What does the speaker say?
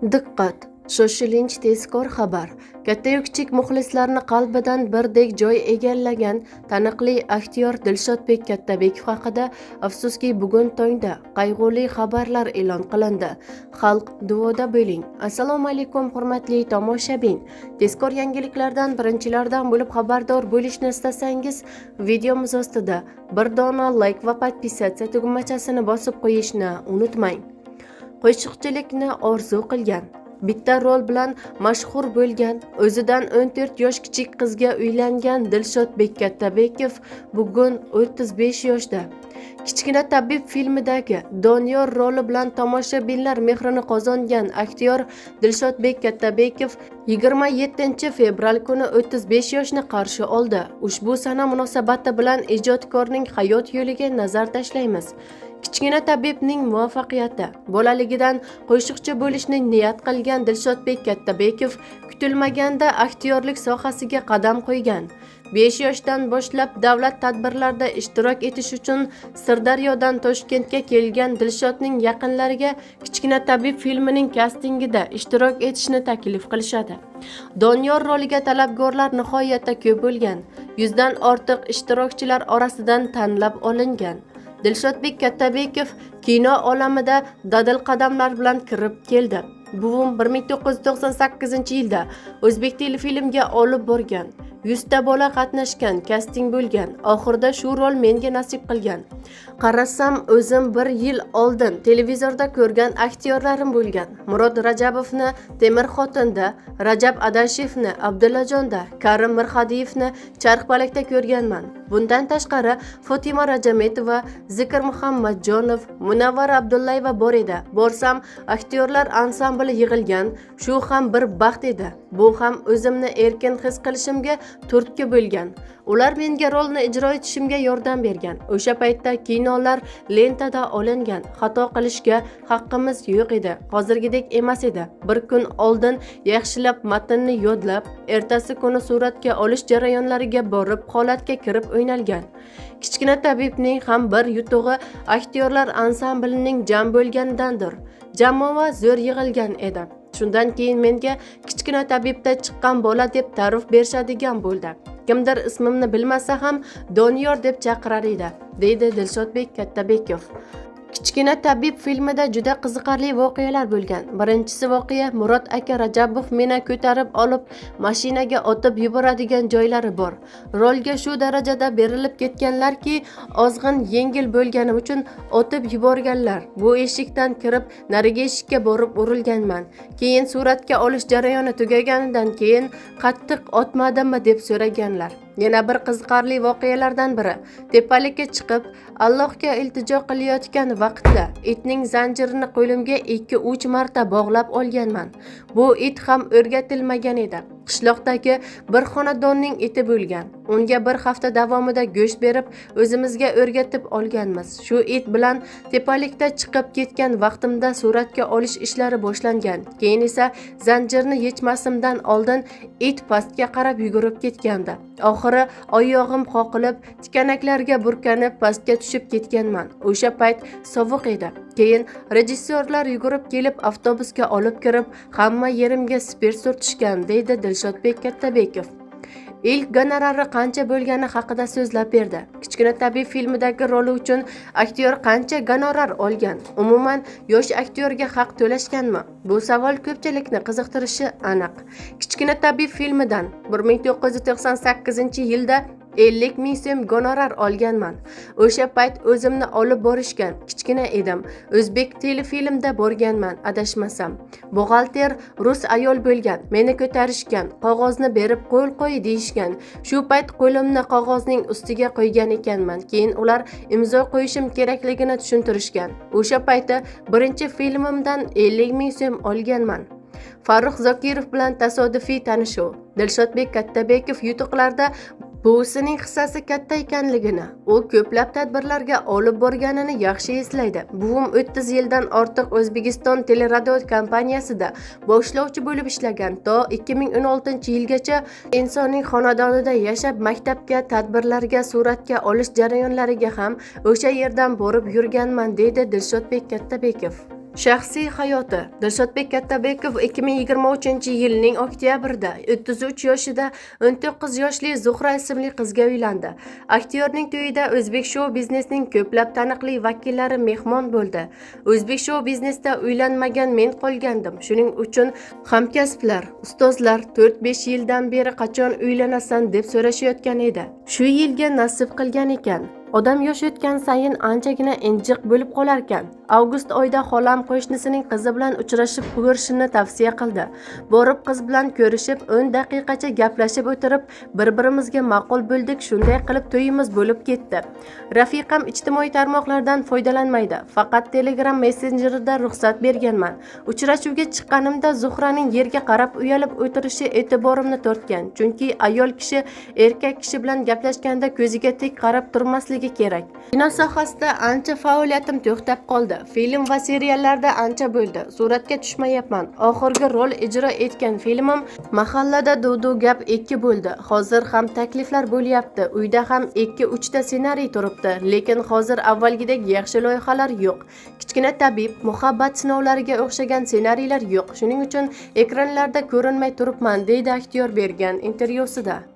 Diqqat! Shoshilinch tezkor xabar. Katta-yu kichik muxlislarni qalbidan birdek joy egallagan taniqli aktyor Dilshodbek Kattabekov haqida afsuski bugun tongda qayg'uli xabarlar e'lon qilindi. Xalq duoda bo'ling. Assalomu alaykum hurmatli tomoshabin. Tezkor yangiliklardan birinchilardan bo'lib xabardor bo'lishni istasangiz, videomiz ostida bir dona like va podpisatsiya tugmachasini bosib qo'yishni unutmang. Qo'shiqchilikni orzu qilgan, bitta rol bilan mashhur bo'lgan, o'zidan 14 yosh kichik qizga uylangan Dilshodbek Kattabekov bugun 35 yoshda. Kichkina tabib filmidagi Doniyor roli bilan tomoshabinlar mehrini qozongan aktyor Dilshodbek Kattabekov 27 fevral kuni 35 yoshni qarshi oldi. Ushbu sana munosabati bilan ijodkorning hayot yo'liga nazar tashlaymiz. Kichkina tabibning muvaffaqiyati. Bolaligidan qo'shiqchi bo'lishni niyat qilgan Dilshodbek Kattabekov kutilmaganda aktyorlik sohasiga qadam qo'ygan. 5 yoshdan boshlab davlat tadbirlarida ishtirok etish uchun Sirdaryodan Toshkentga kelgan Dilshodning yaqinlariga Kichkina tabib filmining kastingida ishtirok etishni taklif qilishadi. Doniyor roliga talabgorlar nihoyatda ko'p bo'lgan. 100 dan ortiq ishtirokchilar orasidan tanlab olingan. Dilshodbek Kattabekov kino olamida dadil qadamlar bilan kirib keldi. Buvim 1998-yilda O'zbek telefilmga olib borgan. 100 ta bola qatnashgan, kasting bo'lgan. Oxirida shu rol menga nasib qilgan. Qarasam, o'zim 1 yil oldin televizorda ko'rgan aktyorlarim bo'lgan. Murod Rajabovni Temir xotinda, Rajab Adashevni Abdullajonda, Karim Mirxadiyevni Charxpalakda ko'rganman. Bundan tashqari Fotima Rajametova, Zikr Muhammadjonov, Munavvar Abdullayeva bor edi. Borsam, aktyorlar ansambli yig'ilgan. Shu ham bir baxt edi. Bu ham o'zimni erkin his qilishimga turtki bo'lgan. Ular menga rolni ijro etishimga yordam bergan. O'sha paytda kinolar lentada olingan. Xato qilishga haqqimiz yo'q edi. Hozirgidek emas edi. Bir kun oldin yaxshilab matnni yodlab, ertasi kuni suratga olish jarayonlariga borib, holatga kirib o'ynalgan. Kichkina tabibning ham bir yutug'i aktyorlar ansamblining jam bo'lganidandir. Jamoa zo'r yig'ilgan edi. Shundan keyin menga Kichkina tabibda chiqqan bola deb ta'rif berishadigan bo'ldi. Kimdir ismimni bilmasa ham Doniyor deb chaqirar edi, deydi Dilshodbek Kattabekov. Kichkina tabib filmida juda qiziqarli voqealar bo'lgan. Birinchisi voqea Murod aka Rajabov meni ko'tarib olib mashinaga otib yuboradigan joylari bor. Rolga shu darajada berilib ketganlarki, ozg'in yengil bo'lgani uchun otib yuborganlar. Bu eshikdan kirib, narigi eshikka borib urilganman. Keyin suratga olish jarayoni tugaganidan keyin qattiq otmadimmi deb so'raganlar. Yana bir qiziqarli voqealardan biri, tepalikka chiqib Allohga iltijo qilayotgan vaqtda itning zanjirini qo'limga 2-3 marta bog'lab olganman. Bu it ham o'rgatilmagan edi. Qishloqdagi bir xonadonning iti bo'lgan. Unga bir hafta davomida go'sht berib, o'zimizga o'rgatib olganmiz. Shu it bilan tepalikda chiqib ketgan vaqtimda suratga olish ishlari boshlangan. Keyin esa zanjirni yechmasimdan oldin it pastga qarab yugurib ketgandi. Oxiri oyog'im qoqilib, tikanaklarga burkanib pastga tushib ketganman. O'sha payt sovuq edi. Keyin rejissyorlar yugurib kelib avtobusga olib kirib, hamma yerimga spirt surtishgan, deydi Dilshodbek Kattabekov. Ilk gonorari qancha bo'lgani haqida so'zlab berdi. Kichkina tabib filmidagi roli uchun aktyor qancha gonorar olgan? Umuman yosh aktyorga haq to'lashganmi? Bu savol ko'pchilikni qiziqtirishi aniq. Kichkina tabib filmidan 1998-yilda 50 ming so'm gonorar olganman. O'sha payt o'zimni olib borishgan. Kichkina edim. O'zbek telefilmda borganman, adashmasam. Buxgalter rus ayol bo'lgan. Meni ko'tarishgan, qog'ozni berib qo'l qo'y deyishgan. Shu payt qo'limni qog'ozning ustiga qo'ygan ekanman. Keyin ular imzo qo'yishim kerakligini tushuntirishgan. O'sha paytda birinchi filmimdan 50 ming so'm olganman. Farruh Zokirov bilan tasodifiy tanishuv. Dilshodbek Kattabekov yutuqlarda buvisining hissasi katta ekanligini, u ko'plab tadbirlarga olib borganini yaxshi eslaydi. Buvim 30 yildan ortiq O'zbekiston teleradio kompaniyasida boshlovchi bo'lib ishlagan. To 2016-yilgacha insonning xonadonida yashab, maktabga, tadbirlarga, suratga olish jarayonlariga ham o'sha yerdan borib yurganman, deydi Dilshodbek Kattabekov. Shaxsiy hayoti. Dilshodbek Kattabekov 2023-yilning oktyabrida 33 yoshida 19 yoshli Zuhra ismli qizga uylandi. Aktyorning to'yida O'zbek shou biznesining ko'plab taniqli vakillari mehmon bo'ldi. O'zbek shou biznesda uylanmagan men qolgandim. Shuning uchun hamkasblar, ustozlar 4-5 yildan beri qachon uylanasan deb so'rashayotgan edi. Shu yilga nasib qilgan ekan. Odam yosh o'tgan sayin anchagina injiq bo'lib qolar ekan. Avgust oyida xolam qo'shnisining qizi bilan uchrashib ko'rishini tavsiya qildi. Borib qiz bilan ko'rishib 10 daqiqacha gaplashib o'tirib, bir-birimizga ma'qul bo'ldik, shunday qilib to'yimiz bo'lib ketdi. Rafiqam ijtimoiy tarmoqlardan foydalanmaydi, faqat Telegram messenjerida ruxsat berganman. Uchrashuvga chiqqanimda Zuhraning yerga qarab uyalib o'tirishi e'tiborimni tortgan, chunki ayol kishi erkak kishi bilan gaplashganda ko'ziga tik qarab turmasligi kerak. Kino sohasida ancha faoliyatim to'xtab qoldi. Film va seriallarda ancha bo'ldi. Suratga tushmayapman. Oxirgi rol ijro etgan filmim Mahallada Dudu gap 2 bo'ldi. Hozir ham takliflar bo'lyapti. Uyda ham 2-3 ta ssenariy turibdi, lekin hozir avvalgidek yaxshi loyihalar yo'q. Kichkina tabib, muhabbat sinovlariga o'xshagan ssenariylar yo'q. Shuning uchun ekranlarda ko'rinmay turibman, deydi aktyor bergan intervyusida.